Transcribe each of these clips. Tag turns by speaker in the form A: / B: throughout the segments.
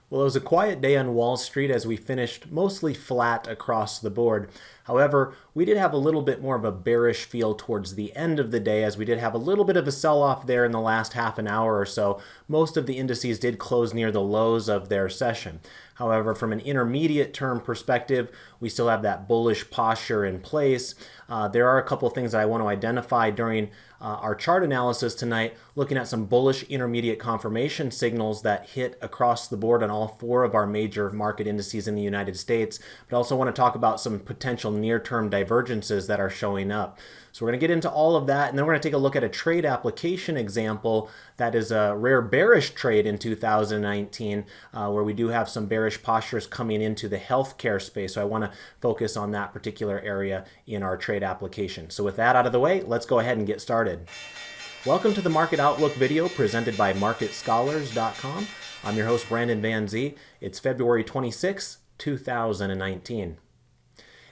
A: Well, it was a quiet day on Wall Street as we finished mostly flat across the board. However, we did have a little bit more of a bearish feel towards the end of the day as we did have a little bit of a sell-off there in the last half an hour or so. Most of the indices did close near the lows of their session. However, from an intermediate term perspective, we still have that bullish posture in place. There are a couple of things that I want to identify during our chart analysis tonight, looking at some bullish intermediate confirmation signals that hit across the board on all four of our major market indices in the United States, but also want to talk about some potential near-term divergences that are showing up. So we're going to get into all of that, and then we're going to take a look at a trade application example that is a rare bearish trade in 2019, where we do have some bearish postures coming into the healthcare space. So I want to focus on that particular area in our trade application. So with that out of the way, let's go ahead and get started. Welcome to the Market Outlook video presented by MarketScholars.com. I'm your host, Brandon Van Zee. It's February 26, 2019.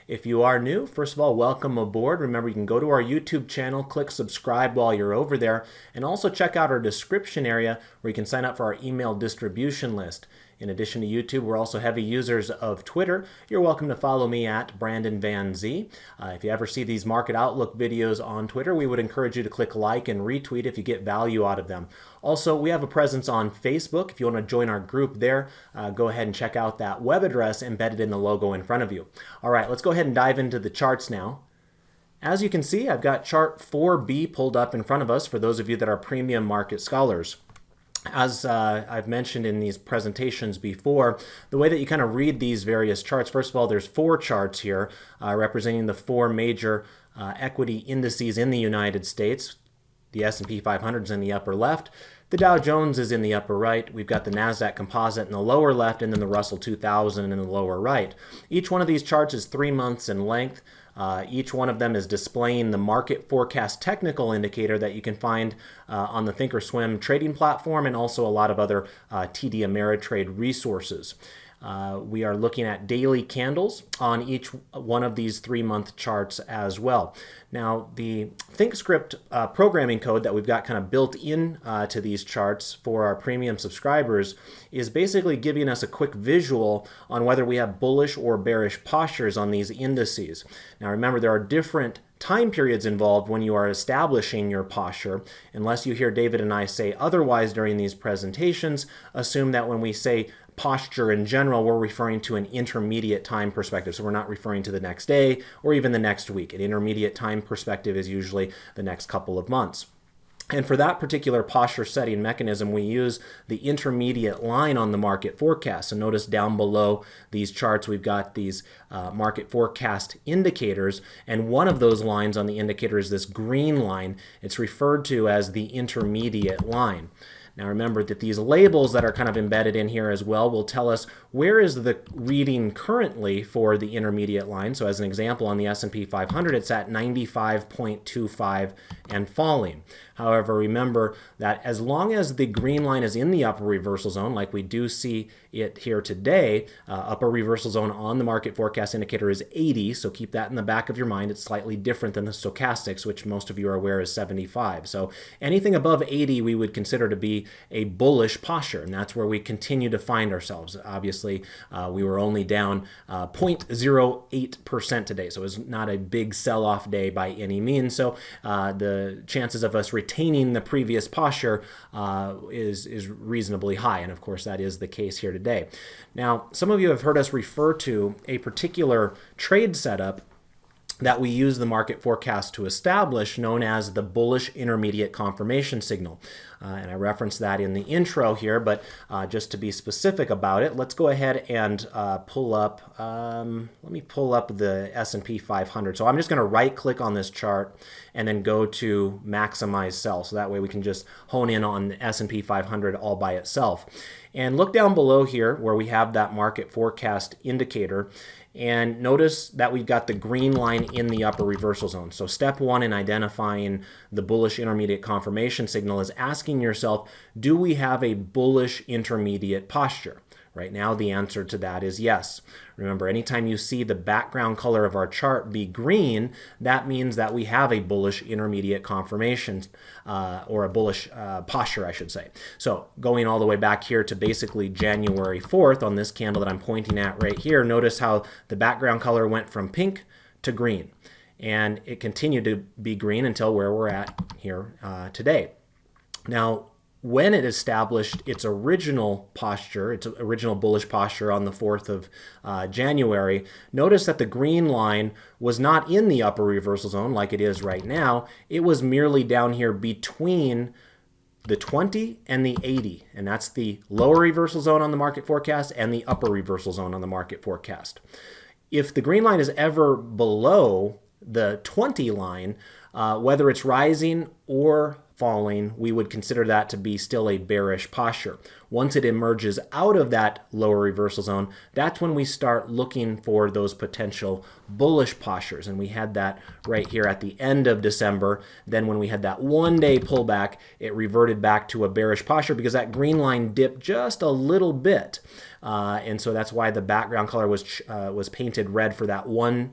A: If you are new, first of all, welcome aboard. Remember, you can go to our YouTube channel, click subscribe while you're over there, and also check out our description area where you can sign up for our email distribution list. In addition to YouTube, we're also heavy users of Twitter. You're welcome to follow me at Brandon Van Zee. If you ever see these Market Outlook videos on Twitter, we would encourage you to click like and retweet if you get value out of them. Also, we have a presence on Facebook. If you want to join our group there, go ahead and check out that web address embedded in the logo in front of you. All right, let's go ahead and dive into the charts now. As you can see, I've got chart 4B pulled up in front of us for those of you that are premium market scholars. As I've mentioned in these presentations before, the way that you kind of read these various charts, first of all, there's four charts here representing the four major equity indices in the United States. The S&P 500 is in the upper left. The Dow Jones is in the upper right. We've got the NASDAQ Composite in the lower left, and then the Russell 2000 in the lower right. Each one of these charts is 3 months in length. Each one of them is displaying the market forecast technical indicator that you can find on the Thinkorswim trading platform and also a lot of other TD Ameritrade resources. We are looking at daily candles on each one of these 3-month charts as well. Now, the ThinkScript programming code that we've got kind of built in to these charts for our premium subscribers is basically giving us a quick visual on whether we have bullish or bearish postures on these indices. Now, remember, there are different time periods involved when you are establishing your posture. Unless you hear David and I say otherwise during these presentations, assume that when we say posture in general, we're referring to an intermediate time perspective. So we're not referring to the next day or even the next week. An intermediate time perspective is usually the next couple of months. And for that particular posture setting mechanism, we use the intermediate line on the market forecast. So notice down below these charts, we've got these market forecast indicators. And one of those lines on the indicator is this green line. It's referred to as the intermediate line. Now remember that these labels that are kind of embedded in here as well will tell us where is the reading currently for the intermediate line. So as an example, on the S&P 500, it's at 95.25 and falling. However, remember that as long as the green line is in the upper reversal zone, like we do see it here today, upper reversal zone on the market forecast indicator is 80, so keep that in the back of your mind. It's slightly different than the stochastics, which most of you are aware is 75. So anything above 80 we would consider to be a bullish posture, and that's where we continue to find ourselves. Obviously, we were only down 0.08% today, so it was not a big sell-off day by any means. So the chances of us retaining the previous posture is reasonably high, and of course that is the case here today. Now, some of you have heard us refer to a particular trade setup that we use the market forecast to establish, known as the bullish intermediate confirmation signal. And I referenced that in the intro here, but just to be specific about it, let's go ahead and pull up, let me pull up the S&P 500. So I'm just going to right click on this chart and then go to maximize sell. So that way we can just hone in on the S&P 500 all by itself. And look down below here where we have that market forecast indicator. And notice that we've got the green line in the upper reversal zone. So step one in identifying the bullish intermediate confirmation signal is asking asking yourself, do we have a bullish intermediate posture? Right now, the answer to that is yes. Remember, anytime you see the background color of our chart be green, that means that we have a bullish intermediate confirmation, or a bullish posture, I should say. So going all the way back here to basically January 4th on this candle that I'm pointing at right here, notice how the background color went from pink to green. And it continued to be green until where we're at here today. Now, when it established its original posture, its original bullish posture on the 4th of January, notice that the green line was not in the upper reversal zone like it is right now. It was merely down here between the 20 and the 80, and that's the lower reversal zone on the market forecast and the upper reversal zone on the market forecast. If the green line is ever below the 20 line, whether it's rising or falling, we would consider that to be still a bearish posture. Once it emerges out of that lower reversal zone, that's when we start looking for those potential bullish postures. And we had that right here at the end of December. Then when we had that one-day pullback, it reverted back to a bearish posture because that green line dipped just a little bit. And so that's why the background color was painted red for that one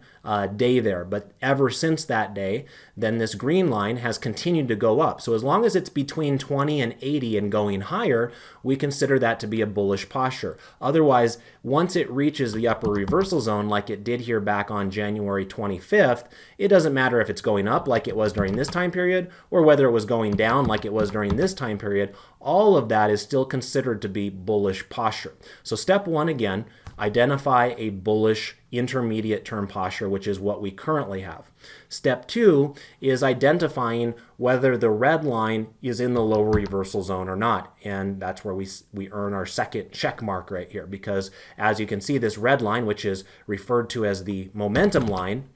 A: day there. But ever since that day, then this green line has continued to go up. So as long as it's between 20 and 80 and going higher, we consider that to be a bullish posture. Otherwise, once it reaches the upper reversal zone like it did here back on January 25th, it doesn't matter if it's going up like it was during this time period or whether it was going down like it was during this time period. All of that is still considered to be bullish posture. So step one, again, identify a bullish intermediate term posture, which is what we currently have. Step two is identifying whether the red line is in the lower reversal zone or not. And that's where we earn our second check mark right here, because as you can see, this red line, which is referred to as the momentum line,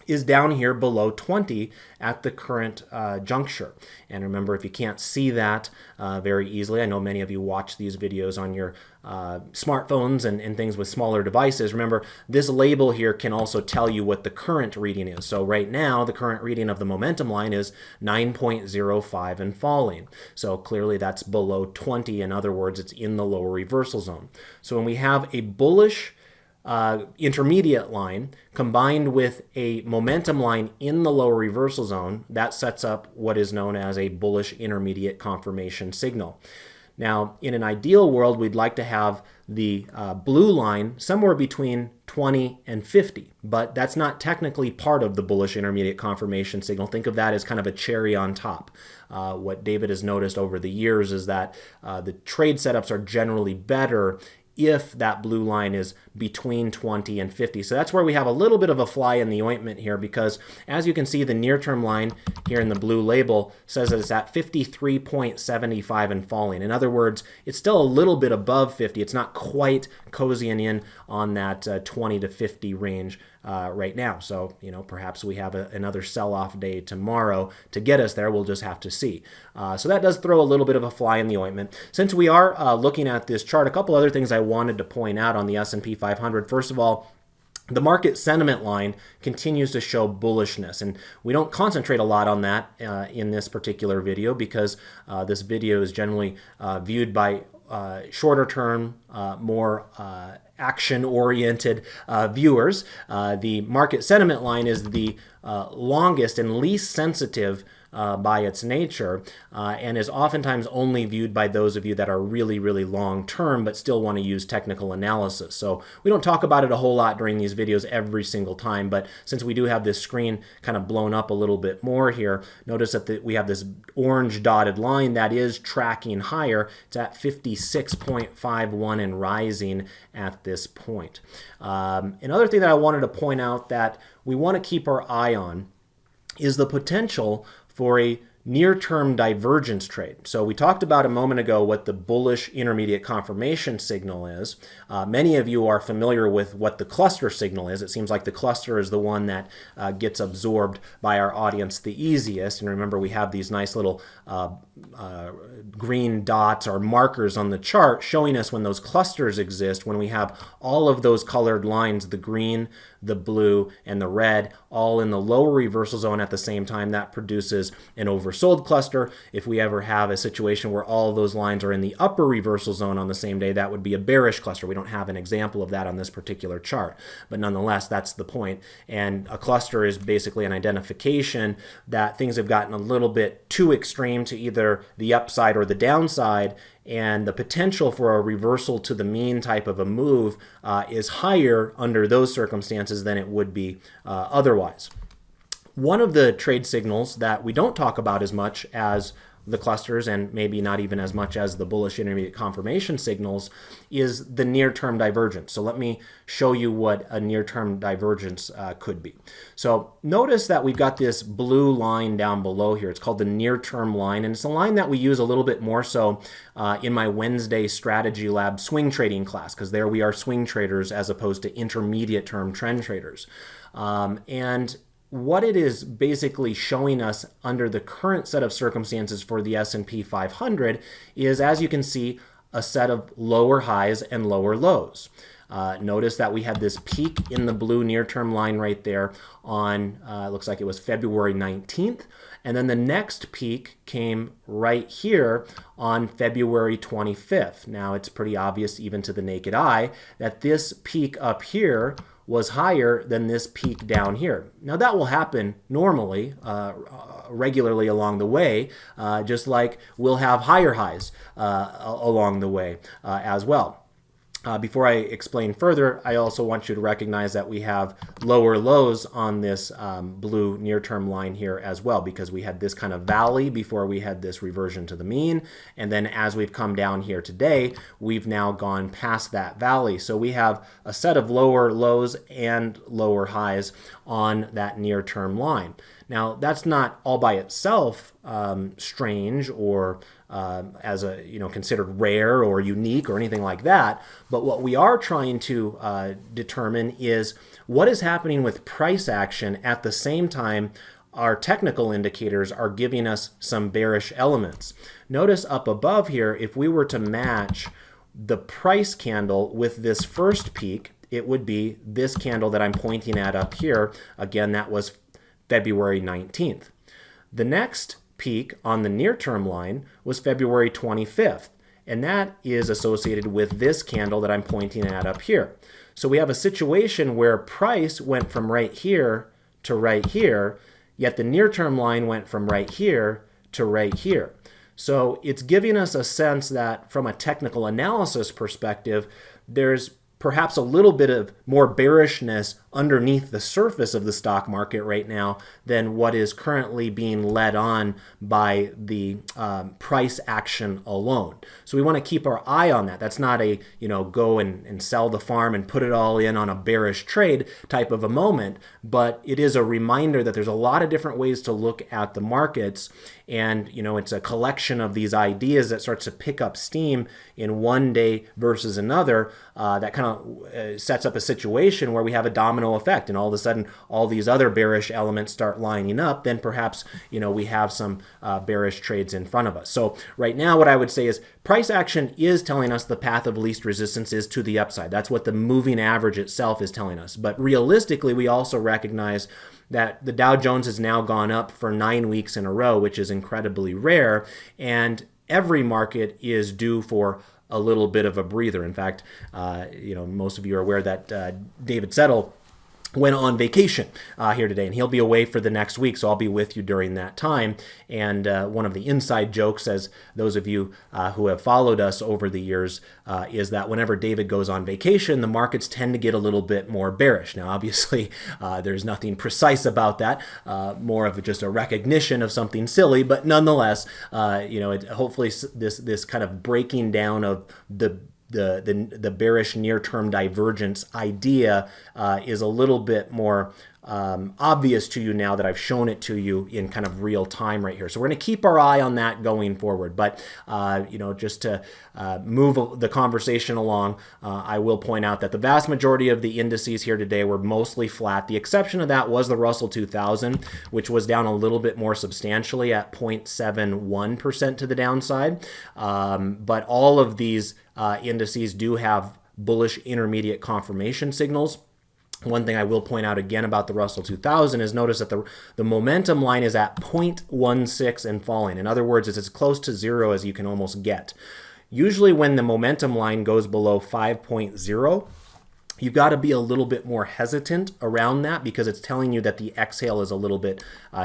A: is down here below 20 at the current juncture. And remember, if you can't see that very easily, I know many of you watch these videos on your smartphones and things with smaller devices. Remember, this label here can also tell you what the current reading is. So right now, the current reading of the momentum line is 9.05 and falling. So clearly that's below 20. In other words, it's in the lower reversal zone. So when we have a bullish intermediate line combined with a momentum line in the lower reversal zone, that sets up what is known as a bullish intermediate confirmation signal. Now, in an ideal world, we'd like to have the blue line somewhere between 20 and 50, but that's not technically part of the bullish intermediate confirmation signal. Think of that as kind of a cherry on top. What David has noticed over the years is that the trade setups are generally better if that blue line is between 20 and 50. So that's where we have a little bit of a fly in the ointment here, because as you can see, the near-term line here in the blue label says that it's at 53.75 and falling. In other words, it's still a little bit above 50. It's not quite cozying in on that 20 to 50 range right now. So, perhaps we have another sell-off day tomorrow to get us there. We'll just have to see. So that does throw a little bit of a fly in the ointment. Since we are looking at this chart, a couple other things I wanted to point out on the S&P 500. First of all, the market sentiment line continues to show bullishness, and we don't concentrate a lot on that in this particular video, because this video is generally viewed by shorter term, more action-oriented viewers. The market sentiment line is the longest and least sensitive by its nature, and is oftentimes only viewed by those of you that are really, really long-term but still want to use technical analysis. So we don't talk about it a whole lot during these videos every single time, but since we do have this screen kind of blown up a little bit more here, notice that we have this orange dotted line that is tracking higher. It's at 56.51 and rising at this point. Another thing that I wanted to point out that we want to keep our eye on is the potential for a near-term divergence trade. So we talked about a moment ago what the bullish intermediate confirmation signal is. Many of you are familiar with what the cluster signal is. It seems like the cluster is the one that gets absorbed by our audience the easiest. And remember, we have these nice little green dots or markers on the chart showing us when those clusters exist, when we have all of those colored lines, the green, the blue, and the red, all in the lower reversal zone at the same time. That produces an oversold oversold cluster. If we ever have a situation where all of those lines are in the upper reversal zone on the same day, that would be a bearish cluster. We don't have an example of that on this particular chart, but nonetheless, that's the point. And a cluster is basically an identification that things have gotten a little bit too extreme to either the upside or the downside, and the potential for a reversal to the mean type of a move is higher under those circumstances than it would be otherwise. One of the trade signals that we don't talk about as much as the clusters, and maybe not even as much as the bullish intermediate confirmation signals, is the near-term divergence. So let me show you what a near-term divergence could be. So notice that we've got this blue line down below here. It's called the near-term line, and it's a line that we use a little bit more so in my Wednesday Strategy Lab swing trading class, because there we are swing traders as opposed to intermediate-term trend traders. And what it is basically showing us under the current set of circumstances for the S&P 500 is, as you can see, a set of lower highs and lower lows. Notice that we had this peak in the blue near-term line right there on, looks like it was February 19th. And then the next peak came right here on February 25th. Now, it's pretty obvious even to the naked eye that this peak up here was higher than this peak down here. Now that will happen normally, regularly along the way, just like we'll have higher highs along the way as well. Before I explain further, I also want you to recognize that we have lower lows on this blue near-term line here as well, because we had this kind of valley before we had this reversion to the mean. And then as we've come down here today, we've now gone past that valley. So we have a set of lower lows and lower highs on that near-term line. Now, that's not all by itself strange or as a considered rare or unique or anything like that. But what we are trying to determine is what is happening with price action at the same time our technical indicators are giving us some bearish elements. Notice up above here, if we were to match the price candle with this first peak, it would be this candle that I'm pointing at up here. Again, that was February 19th. The next peak on the near-term line was February 25th, and that is associated with this candle that I'm pointing at up here. So we have a situation where price went from right here to right here, yet the near-term line went from right here to right here. So it's giving us a sense that from a technical analysis perspective, there's perhaps a little bit of more bearishness underneath the surface of the stock market right now than what is currently being led on by the price action alone. So we want to keep our eye on that. That's not a go and sell the farm and put it all in on a bearish trade type of a moment, but it is a reminder that there's a lot of different ways to look at the markets, and it's a collection of these ideas that starts to pick up steam in one day versus another. That kind of sets up a situation where we have a domino effect, and all of a sudden all these other bearish elements start lining up. Then perhaps we have some bearish trades in front of us. So right now what I would say is price action is telling us the path of least resistance is to the upside. That's what the moving average itself is telling us. But realistically, we also recognize that the Dow Jones has now gone up for 9 weeks in a row, which is incredibly rare, and every market is due for a little bit of a breather. In fact, most of you are aware that David Settle went on vacation here today, and he'll be away for the next week, so I'll be with you during that time. And one of the inside jokes, as those of you who have followed us over the years, is that whenever David goes on vacation, the markets tend to get a little bit more bearish. Now, obviously, there's nothing precise about that, more of just a recognition of something silly, but nonetheless, hopefully this kind of breaking down of the bearish near-term divergence idea is a little bit more obvious to you now that I've shown it to you in kind of real time right here. So we're going to keep our eye on that going forward. But just to move the conversation along, I will point out that the vast majority of the indices here today were mostly flat. The exception of that was the Russell 2000, which was down a little bit more substantially at 0.71% to the downside. But all of these indices do have bullish intermediate confirmation signals. One thing I will point out again about the Russell 2000 is notice that the momentum line is at 0.16 and falling. In other words, it's as close to zero as you can almost get. Usually when the momentum line goes below 5.0, you've got to be a little bit more hesitant around that because it's telling you that the exhale is a little bit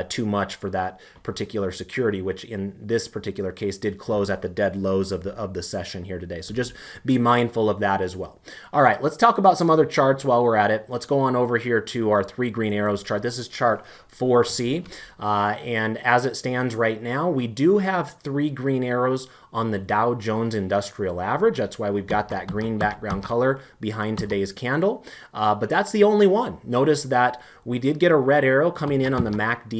A: too much for that particular security, which in this particular case did close at the dead lows of the session here today. So just be mindful of that as well. All right, let's talk about some other charts while we're at it. Let's go on over here to our 3 green arrows chart. This is chart 4C, and as it stands right now, we do have 3 green arrows on the Dow Jones Industrial Average. That's why we've got that green background color behind today's candle. But that's the only one. Notice that we did get a red arrow coming in on the MACD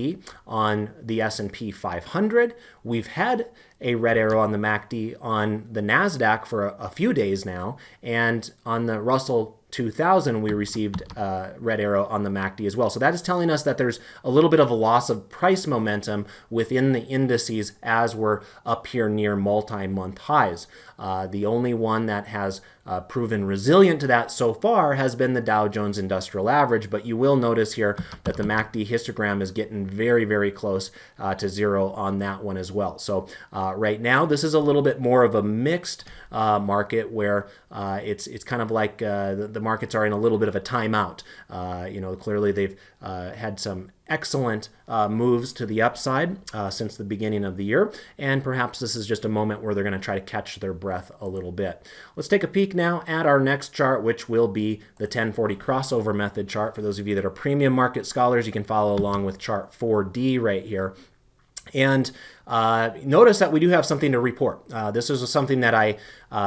A: on the S&P 500. We've had a red arrow on the MACD on the NASDAQ for a few days now. And on the Russell 2000, we received a red arrow on the MACD as well. So that is telling us that there's a little bit of a loss of price momentum within the indices as we're up here near multi-month highs. The only one that has proven resilient to that so far has been the Dow Jones Industrial Average, but you will notice here that the MACD histogram is getting very, very close to zero on that one as well. So right now, this is a little bit more of a mixed market where it's kind of like the markets are in a little bit of a timeout. Clearly they've had some excellent moves to the upside since the beginning of the year, and perhaps this is just a moment where they're going to try to catch their breath a little bit. Let's take a peek now at our next chart, which will be the 1040 crossover method chart. For those of you that are premium market scholars, you can follow along with chart 4D right here. And notice that we do have something to report. This is something that I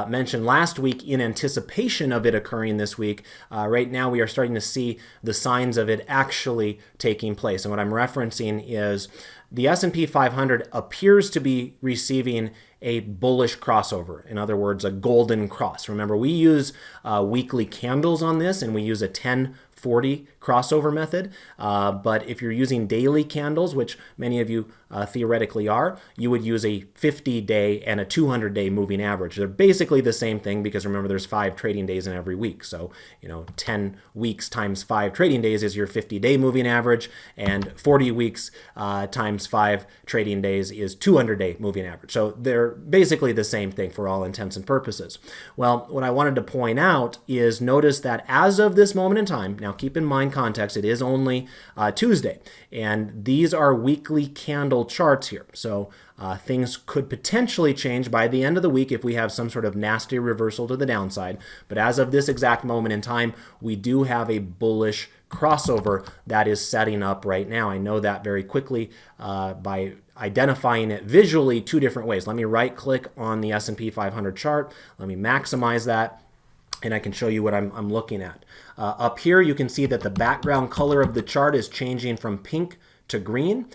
A: mentioned last week in anticipation of it occurring this week. Right now we are starting to see the signs of it actually taking place. And what I'm referencing is the S&P 500 appears to be receiving a bullish crossover. In other words, a golden cross. Remember, we use weekly candles on this, and we use a 1040 crossover method. But if you're using daily candles, which many of you theoretically are, you would use a 50-day and a 200-day moving average. They're basically the same thing because remember there's 5 trading days in every week. So 10 weeks times 5 trading days is your 50-day moving average, and 40 weeks times 5 trading days is 200-day moving average. So they're basically the same thing for all intents and purposes. Well, what I wanted to point out is notice that as of this moment in time, now keep in mind context, it is only Tuesday, and these are weekly candle charts here. So things could potentially change by the end of the week if we have some sort of nasty reversal to the downside. But as of this exact moment in time, we do have a bullish crossover that is setting up right now. I know that very quickly by identifying it visually 2 different ways. Let me right click on the S&P 500 chart. Let me maximize that, and I can show you what I'm looking at. Up here, you can see that the background color of the chart is changing from pink to green,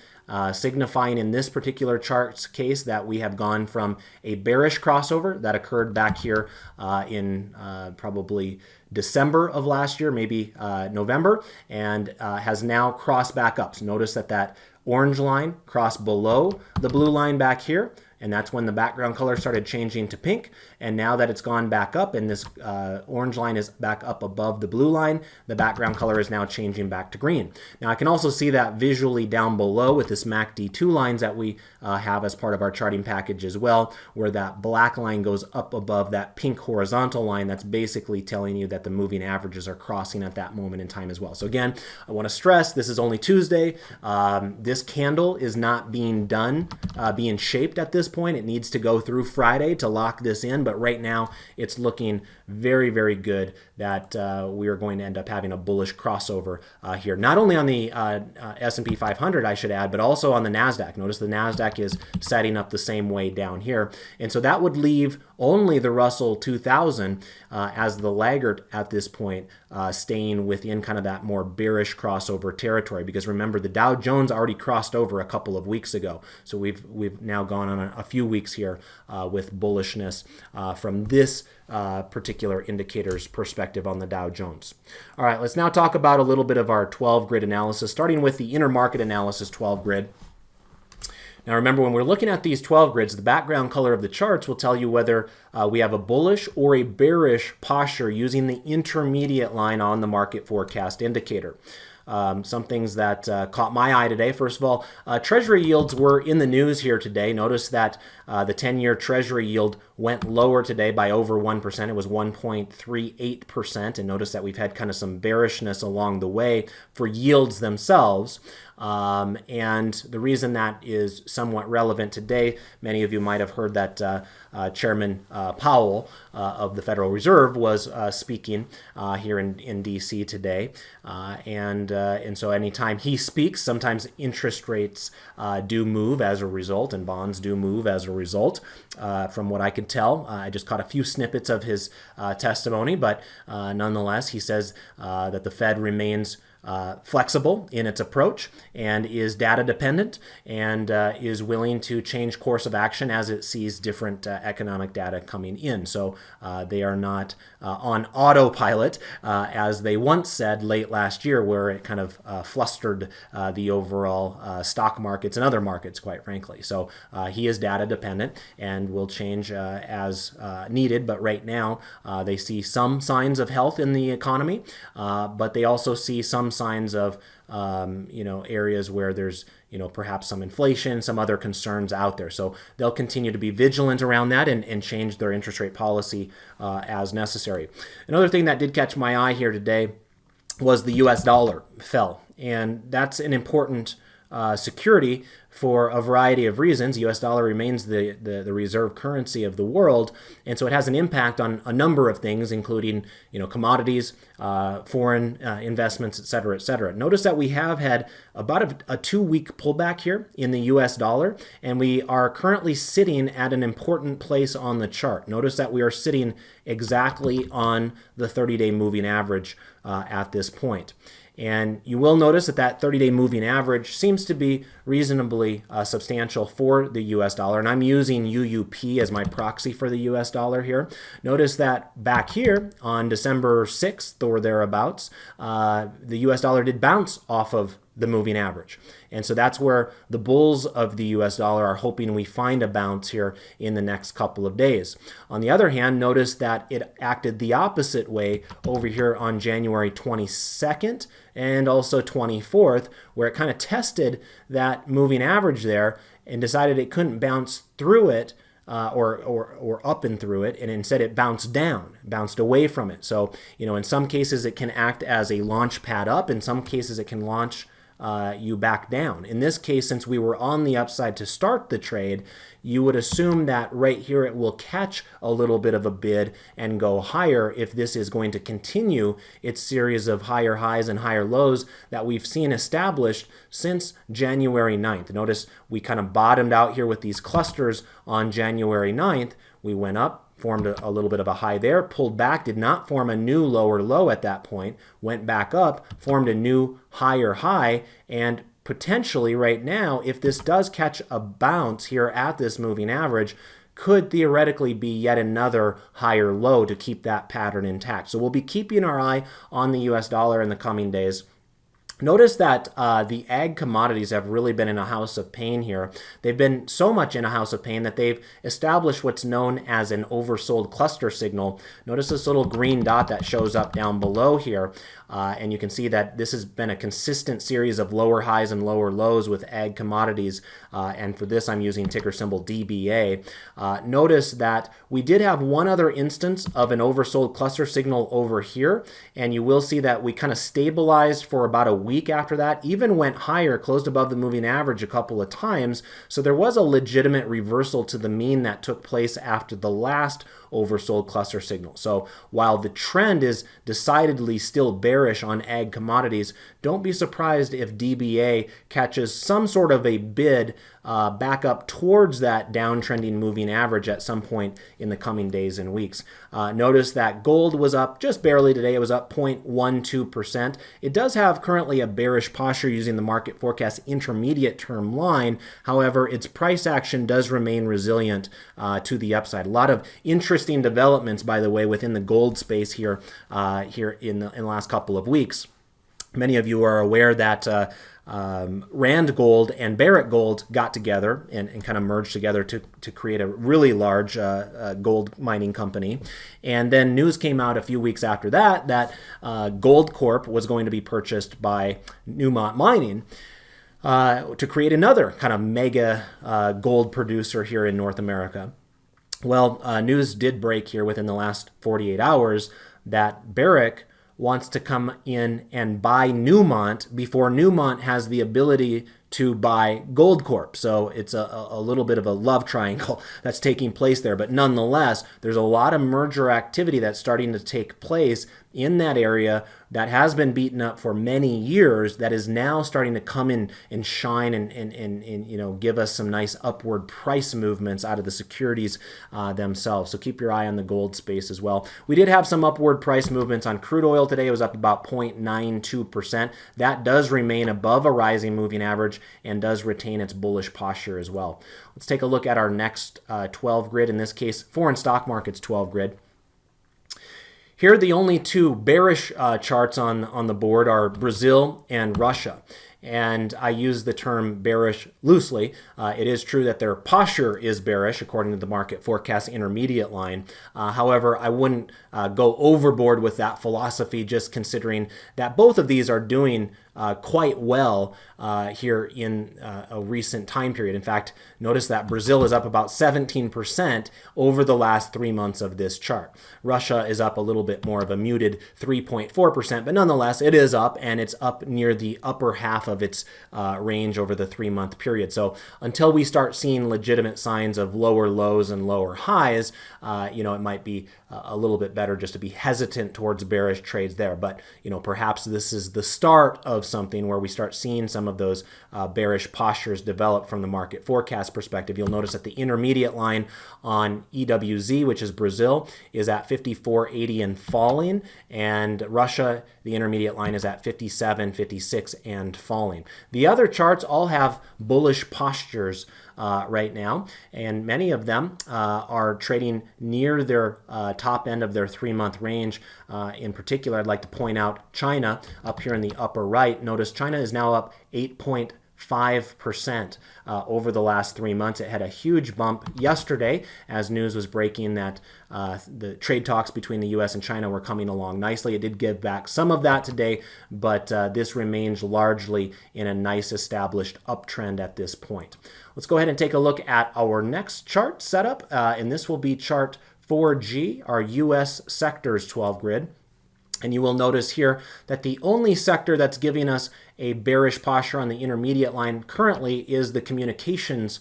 A: signifying in this particular chart's case that we have gone from a bearish crossover that occurred back here in probably December of last year, maybe November, and has now crossed back up. So notice that that orange line crossed below the blue line back here, and that's when the background color started changing to pink. And now that it's gone back up and this orange line is back up above the blue line, the background color is now changing back to green. Now I can also see that visually down below with this MACD2 lines that we have as part of our charting package as well, where that black line goes up above that pink horizontal line. That's basically telling you that the moving averages are crossing at that moment in time as well. So again, I want to stress this is only Tuesday. This candle is not being done, being shaped at this point. It needs to go through Friday to lock this in, but right now it's looking very, very good that we are going to end up having a bullish crossover here. Not only on the S&P 500, I should add, but also on the NASDAQ. Notice the NASDAQ is setting up the same way down here. And so that would leave only the Russell 2000 as the laggard at this point, staying within kind of that more bearish crossover territory. Because remember, the Dow Jones already crossed over a couple of weeks ago. So we've now gone on a few weeks here with bullishness from this particular indicator's perspective on the Dow Jones. All right, let's now talk about a little bit of our 12 grid analysis, starting with the intermarket analysis 12 grid. Now remember, when we're looking at these 12 grids, the background color of the charts will tell you whether we have a bullish or a bearish posture using the intermediate line on the market forecast indicator. Some things that caught my eye today. First of all, Treasury yields were in the news here today. Notice that the 10-year Treasury yield went lower today by over 1%. It was 1.38%. And notice that we've had kind of some bearishness along the way for yields themselves. And the reason that is somewhat relevant today, many of you might have heard that Chairman Powell of the Federal Reserve was speaking here in D.C. today. And so anytime he speaks, sometimes interest rates do move as a result, and bonds do move as a result. From what I could tell, I just caught a few snippets of his testimony, but nonetheless, he says that the Fed remains flexible in its approach and is data dependent and is willing to change course of action as it sees different economic data coming in. So they are not on autopilot, as they once said late last year, where it kind of flustered the overall stock markets and other markets, quite frankly. So he is data dependent and will change as needed. But right now, they see some signs of health in the economy, but they also see some signs of areas where there's perhaps some inflation, some other concerns out there. So they'll continue to be vigilant around that and change their interest rate policy as necessary. Another thing that did catch my eye here today was the U.S. dollar fell, and that's an important security for a variety of reasons. The U.S. dollar remains the reserve currency of the world, and so it has an impact on a number of things, including commodities, foreign investments, et cetera, et cetera. Notice that we have had about a 2-week pullback here in the U.S. dollar, and we are currently sitting at an important place on the chart. Notice that we are sitting exactly on the 30-day moving average at this point. And you will notice that 30-day moving average seems to be reasonably substantial for the U.S. dollar. And I'm using UUP as my proxy for the U.S. dollar here. Notice that back here on December 6th or thereabouts, the U.S. dollar did bounce off of the moving average. And so that's where the bulls of the US dollar are hoping we find a bounce here in the next couple of days. On the other hand, notice that it acted the opposite way over here on January 22nd and also 24th, where it kind of tested that moving average there and decided it couldn't bounce through it or up and through it, and instead it bounced away from it. So, in some cases it can act as a launch pad up, in some cases it can launch you back down. In this case, since we were on the upside to start the trade, you would assume that right here it will catch a little bit of a bid and go higher if this is going to continue its series of higher highs and higher lows that we've seen established since January 9th. Notice we kind of bottomed out here with these clusters on January 9th. We went up, formed a little bit of a high there, pulled back, did not form a new lower low at that point, went back up, formed a new higher high, and potentially right now, if this does catch a bounce here at this moving average, could theoretically be yet another higher low to keep that pattern intact. So we'll be keeping our eye on the US dollar in the coming days. Notice that the ag commodities have really been in a house of pain here. They've been so much in a house of pain that they've established what's known as an oversold cluster signal. Notice this little green dot that shows up down below here. And you can see that this has been a consistent series of lower highs and lower lows with ag commodities. And for this, I'm using ticker symbol DBA. Notice that we did have one other instance of an oversold cluster signal over here. And you will see that we kind of stabilized for about a week after that, even went higher, closed above the moving average a couple of times. So there was a legitimate reversal to the mean that took place after the last oversold cluster signal. So while the trend is decidedly still bearish on ag commodities, don't be surprised if DBA catches some sort of a bid back up towards that downtrending moving average at some point in the coming days and weeks. Notice that gold was up just barely today. It was up 0.12%. It does have currently a bearish posture using the market forecast intermediate term line. However, its price action does remain resilient to the upside. A lot of interesting developments, by the way, within the gold space here in the last couple of weeks. Many of you are aware that Rand Gold and Barrick Gold got together and kind of merged together to create a really large gold mining company. And then news came out a few weeks after that Gold Corp was going to be purchased by Newmont Mining to create another kind of mega gold producer here in North America. Well, news did break here within the last 48 hours that Barrick wants to come in and buy Newmont before Newmont has the ability to buy Gold Corp. So it's a little bit of a love triangle that's taking place there. But nonetheless, there's a lot of merger activity that's starting to take place in that area that has been beaten up for many years, that is now starting to come in and shine and give us some nice upward price movements out of the securities themselves. So keep your eye on the gold space as well. We did have some upward price movements on crude oil today. It was up about 0.92%. That does remain above a rising moving average and does retain its bullish posture as well. Let's take a look at our next 12 grid, in this case foreign stock markets 12 grid. Here, the only two bearish charts on the board are Brazil and Russia. And I use the term bearish loosely. It is true that their posture is bearish according to the market forecast intermediate line. However, I wouldn't go overboard with that philosophy, just considering that both of these are doing quite well here in a recent time period. In fact, notice that Brazil is up about 17% over the last 3 months of this chart. Russia is up a little bit more of a muted 3.4%, but nonetheless, it is up, and it's up near the upper half of its range over the 3-month period. So until we start seeing legitimate signs of lower lows and lower highs, it might be a little bit better just to be hesitant towards bearish trades there. But perhaps this is the start of something where we start seeing some of those bearish postures develop from the market forecast perspective. You'll notice that the intermediate line on EWZ, which is Brazil, is at 54.80 and falling, and Russia, the intermediate line, is at 57.56 and falling. The other charts all have bullish postures right now, and many of them are trading near their top end of their 3-month range. In particular, I'd like to point out China up here in the upper right. Notice China is now up 8.5% over the last 3 months. It had a huge bump yesterday as news was breaking that the trade talks between the U.S. and China were coming along nicely. It did give back some of that today, but this remains largely in a nice established uptrend at this point. Let's go ahead and take a look at our next chart setup, and this will be chart 4G, our U.S. sectors 12 grid. And you will notice here that the only sector that's giving us a bearish posture on the intermediate line currently is the communications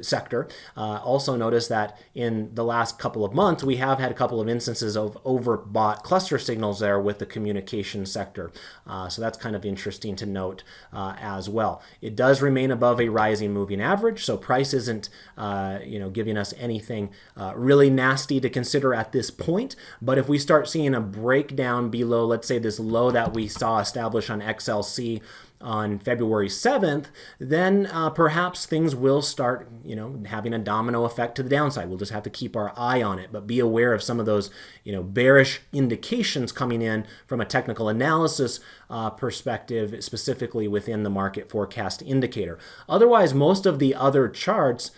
A: sector. Also notice that in the last couple of months, we have had a couple of instances of overbought cluster signals there with the communications sector. So that's kind of interesting to note as well. It does remain above a rising moving average, so price isn't giving us anything really nasty to consider at this point. But if we start seeing a breakdown below, let's say this low that we saw established on XLC on February 7th, then perhaps things will start, having a domino effect to the downside. We'll just have to keep our eye on it, but be aware of some of those, bearish indications coming in from a technical analysis perspective, specifically within the market forecast indicator. Otherwise, most of the other charts,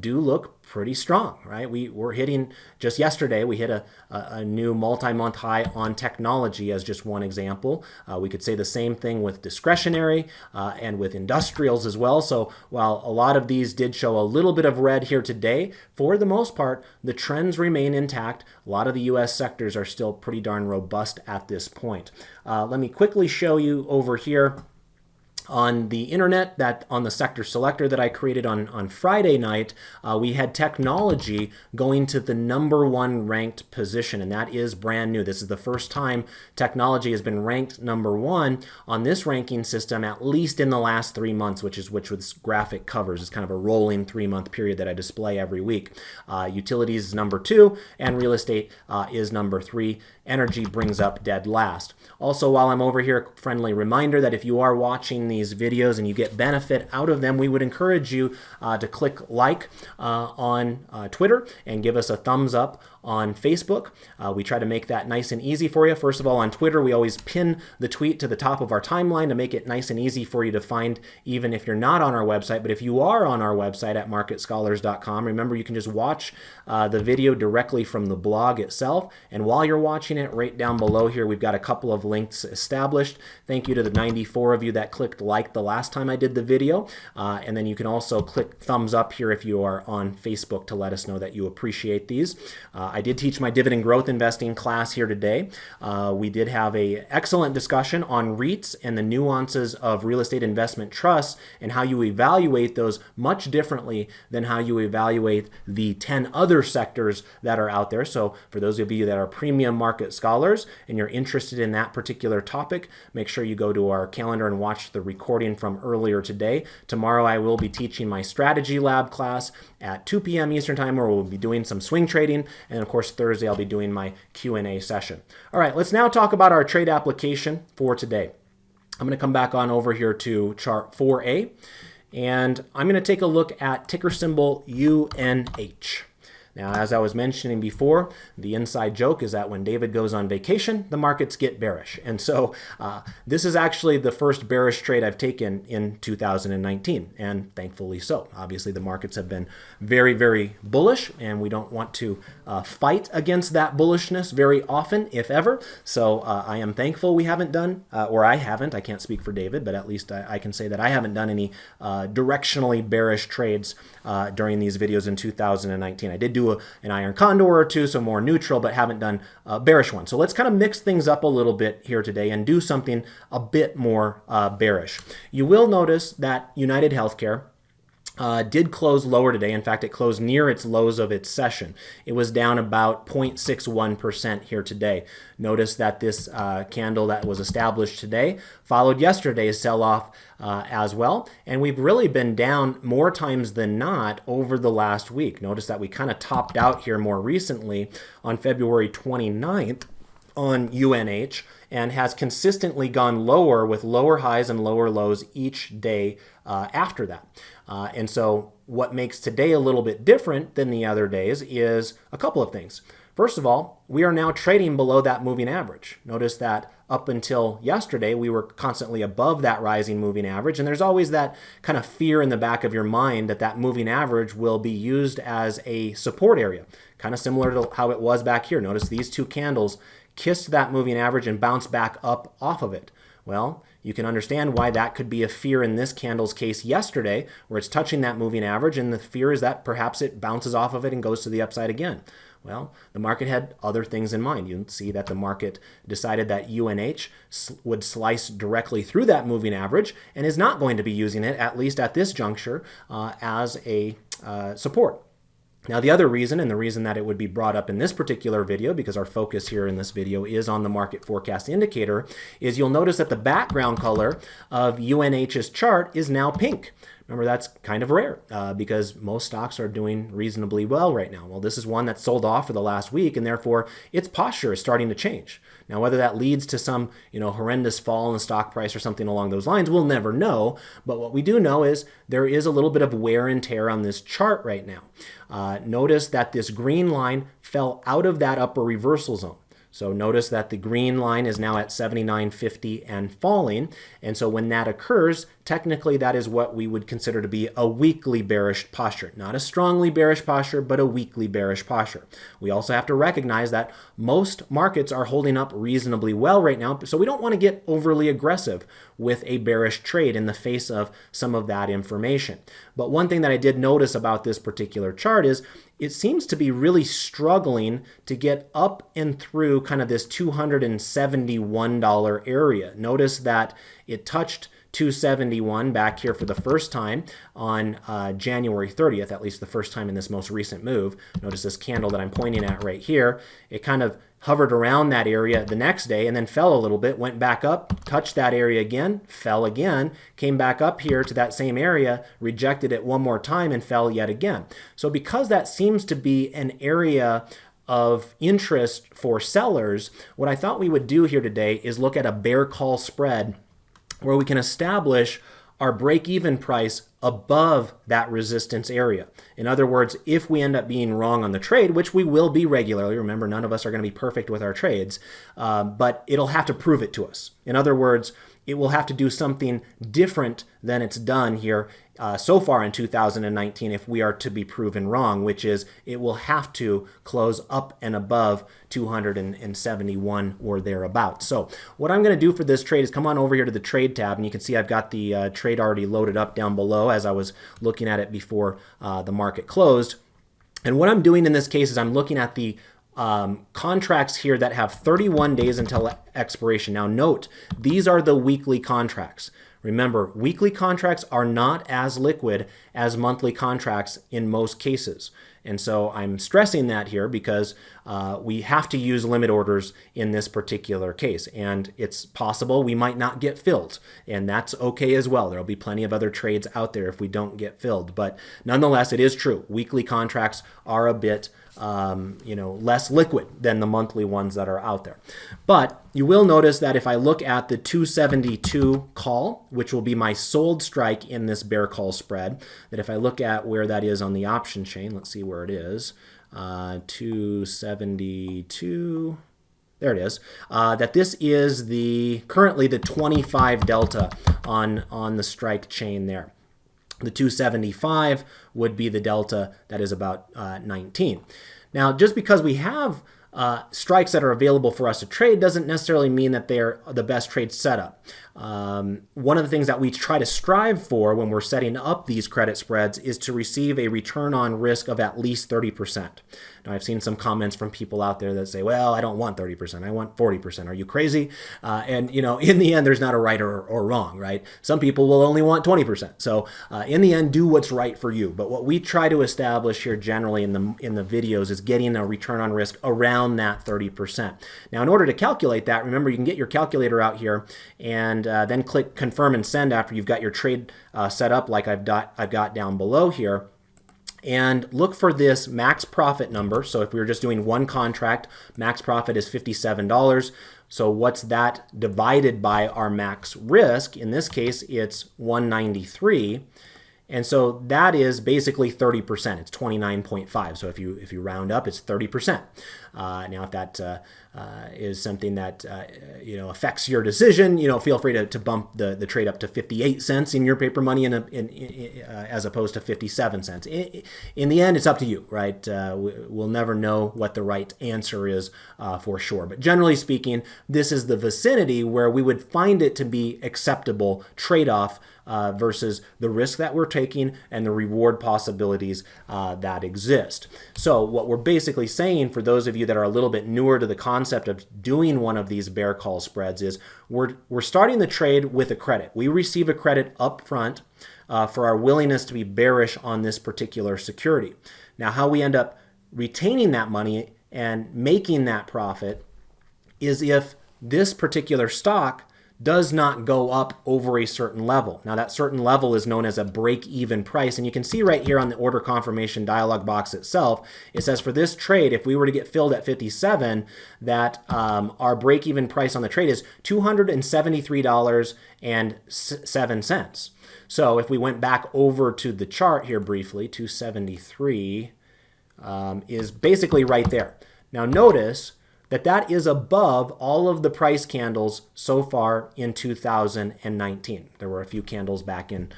A: do look pretty strong, right? We were hitting, just yesterday, we hit a new multi-month high on technology as just one example. We could say the same thing with discretionary and with industrials as well. So while a lot of these did show a little bit of red here today, for the most part, the trends remain intact. A lot of the U.S. sectors are still pretty darn robust at this point. Let me quickly show you over here on the internet, that on the sector selector that I created on Friday night, we had technology going to the #1 ranked position, and that is brand new. This is the first time technology has been ranked #1 on this ranking system, at least in the last 3 months, which this graphic covers. It's kind of a rolling 3-month period that I display every week. Utilities is #2, and real estate is #3. Energy brings up dead last. Also, while I'm over here, friendly reminder that if you are watching these videos and you get benefit out of them, we would encourage you to click like on Twitter and give us a thumbs up on Facebook. We try to make that nice and easy for you. First of all, on Twitter, we always pin the tweet to the top of our timeline to make it nice and easy for you to find, even if you're not on our website. But if you are on our website at marketscholars.com, remember you can just watch the video directly from the blog itself. And while you're watching it, right down below here, we've got a couple of links established. Thank you to the 94 of you that clicked like the last time I did the video. And then you can also click thumbs up here if you are on Facebook to let us know that you appreciate these. I did teach my dividend growth investing class here today. We did have an excellent discussion on REITs and the nuances of real estate investment trusts and how you evaluate those much differently than how you evaluate the 10 other sectors that are out there. So for those of you that are premium market scholars and you're interested in that particular topic, make sure you go to our calendar and watch the recording from earlier today. Tomorrow I will be teaching my strategy lab class at 2 p.m. Eastern time, where we'll be doing some swing trading. And of course, Thursday I'll be doing my Q&A session. All right, let's now talk about our trade application for today. I'm going to come back on over here to chart 4A, and I'm going to take a look at ticker symbol UNH. Now, as I was mentioning before, the inside joke is that when David goes on vacation, the markets get bearish. And so this is actually the first bearish trade I've taken in 2019, and thankfully so. Obviously, the markets have been very, very bullish, and we don't want to fight against that bullishness very often, if ever. So I am thankful we haven't done, or I haven't, I can't speak for David, but at least I can say that I haven't done any directionally bearish trades during these videos in 2019. I did do an iron condor or two, so more neutral, but haven't done a bearish one. So let's kind of mix things up a little bit here today and do something a bit more bearish. You will notice that United Healthcare did close lower today. In fact, it closed near its lows of its session. It was down about 0.61% here today. Notice that this candle that was established today followed yesterday's sell-off as well. And we've really been down more times than not over the last week. Notice that we kind of topped out here more recently on February 29th on UNH, and has consistently gone lower with lower highs and lower lows each day after that. And so what makes today a little bit different than the other days is a couple of things. First of all, we are now trading below that moving average. Notice that up until yesterday, we were constantly above that rising moving average. And there's always that kind of fear in the back of your mind that that moving average will be used as a support area, kind of similar to how it was back here. Notice these two candles kissed that moving average and bounced back up off of it. Well, you can understand why that could be a fear in this candle's case yesterday, where it's touching that moving average, and the fear is that perhaps it bounces off of it and goes to the upside again. Well, the market had other things in mind. You can see that the market decided that UNH would slice directly through that moving average and is not going to be using it, at least at this juncture, as a support. Now, the other reason, and the reason that it would be brought up in this particular video, because our focus here in this video is on the market forecast indicator, is you'll notice that the background color of UNH's chart is now pink. Remember, that's kind of rare because most stocks are doing reasonably well right now. Well, this is one that sold off for the last week, and therefore its posture is starting to change. Now, whether that leads to some horrendous fall in the stock price or something along those lines, we'll never know. But what we do know is there is a little bit of wear and tear on this chart right now. Notice that this green line fell out of that upper reversal zone. So notice that the green line is now at 79.50 and falling. And so when that occurs, technically that is what we would consider to be a weakly bearish posture. Not a strongly bearish posture, but a weakly bearish posture. We also have to recognize that most markets are holding up reasonably well right now, so we don't want to get overly aggressive with a bearish trade in the face of some of that information. But one thing that I did notice about this particular chart is it seems to be really struggling to get up and through kind of this $271 area. Notice that it touched 271 back here for the first time on January 30th, at least the first time in this most recent move. Notice this candle that I'm pointing at right here. It kind of hovered around that area the next day and then fell a little bit, went back up, touched that area again, fell again, came back up here to that same area, rejected it one more time and fell yet again. So because that seems to be an area of interest for sellers, what I thought we would do here today is look at a bear call spread where we can establish our break-even price above that resistance area. In other words, if we end up being wrong on the trade, which we will be regularly, remember none of us are going to be perfect with our trades, but it'll have to prove it to us. In other words, it will have to do something different than it's done here so far in 2019 if we are to be proven wrong, which is it will have to close up and above 271 or thereabouts. So what I'm going to do for this trade is come on over here to the trade tab, and you can see I've got the trade already loaded up down below as I was looking at it before the market closed. And what I'm doing in this case is I'm looking at the contracts here that have 31 days until expiration. Now note, these are the weekly contracts. Remember, weekly contracts are not as liquid as monthly contracts in most cases. And so I'm stressing that here because we have to use limit orders in this particular case. And it's possible we might not get filled. And that's okay as well. There'll be plenty of other trades out there if we don't get filled. But nonetheless, it is true. Weekly contracts are a bit less liquid than the monthly ones that are out there. But you will notice that if I look at the 272 call, which will be my sold strike in this bear call spread, that if I look at where that is on the option chain, let's see where it is, 272, there it is, that this is currently the 25 delta on the strike chain there. The 275 would be the delta that is about 19. Now, just because we have strikes that are available for us to trade doesn't necessarily mean that they're the best trade setup. One of the things that we try to strive for when we're setting up these credit spreads is to receive a return on risk of at least 30%. Now, I've seen some comments from people out there that say, well, I don't want 30%, I want 40%. Are you crazy? And in the end, there's not a right or wrong, right? Some people will only want 20%. So in the end, do what's right for you. But what we try to establish here generally in the videos is getting a return on risk around that 30%. Now, in order to calculate that, remember, you can get your calculator out here and then click confirm and send after you've got your trade set up like I've got down below here. And look for this max profit number. So if we were just doing one contract, max profit is $57. So what's that divided by our max risk? In this case, it's 193. And so that is basically 30%. It's 29.5. So if you round up, it's 30%. Now, if that is something that affects your decision, feel free to bump the trade up to 58 cents in your paper money as opposed to 57 cents. In the end, it's up to you, right? We'll never know what the right answer is for sure. But generally speaking, this is the vicinity where we would find it to be acceptable trade-off versus the risk that we're taking and the reward possibilities that exist. So what we're basically saying for those of you that are a little bit newer to the concept of doing one of these bear call spreads is we're starting the trade with a credit. We receive a credit up front for our willingness to be bearish on this particular security. Now, how we end up retaining that money and making that profit is if this particular stock does not go up over a certain level. Now, that certain level is known as a break-even price, and you can see right here on the order confirmation dialog box itself, it says for this trade, if we were to get filled at 57, that our break-even price on the trade is $273.07. So if we went back over to the chart here briefly, 273 is basically right there. Now notice that is above all of the price candles so far in 2019. There were a few candles back in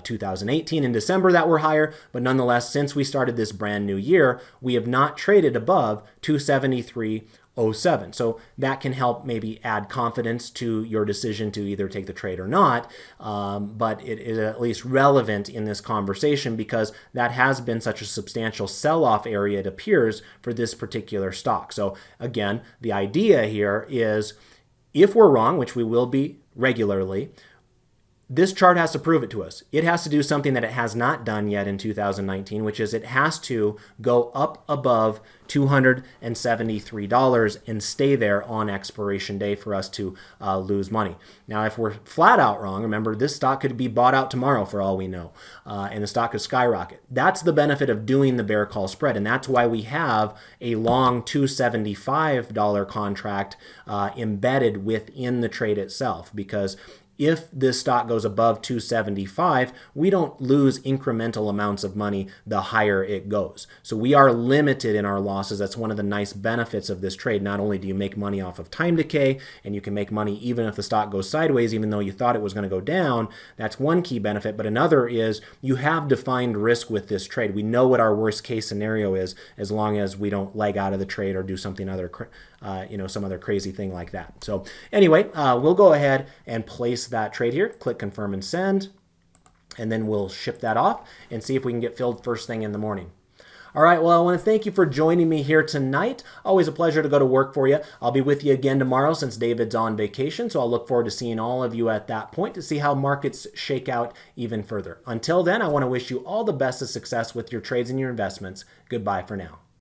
A: 2018 in December that were higher, but nonetheless, since we started this brand new year, we have not traded above 273.07. So that can help maybe add confidence to your decision to either take the trade or not, but it is at least relevant in this conversation because that has been such a substantial sell-off area, it appears, for this particular stock. So again, the idea here is if we're wrong, which we will be regularly, this chart has to prove it to us. It has to do something that it has not done yet in 2019, which is it has to go up above $273 and stay there on expiration day for us to lose money. Now, if we're flat out wrong, remember, this stock could be bought out tomorrow for all we know, and the stock could skyrocket. That's the benefit of doing the bear call spread, and that's why we have a long $275 contract embedded within the trade itself, because if this stock goes above 275, we don't lose incremental amounts of money the higher it goes. So we are limited in our losses. That's one of the nice benefits of this trade. Not only do you make money off of time decay, and you can make money even if the stock goes sideways, even though you thought it was going to go down. That's one key benefit. But another is you have defined risk with this trade. We know what our worst case scenario is, as long as we don't leg out of the trade or do something other, some other crazy thing like that. So anyway, we'll go ahead and place that trade here. Click confirm and send, and then we'll ship that off and see if we can get filled first thing in the morning. All right, well, I want to thank you for joining me here tonight. Always a pleasure to go to work for you. I'll be with you again tomorrow since David's on vacation, so I'll look forward to seeing all of you at that point to see how markets shake out even further. Until then, I want to wish you all the best of success with your trades and your investments. Goodbye for now.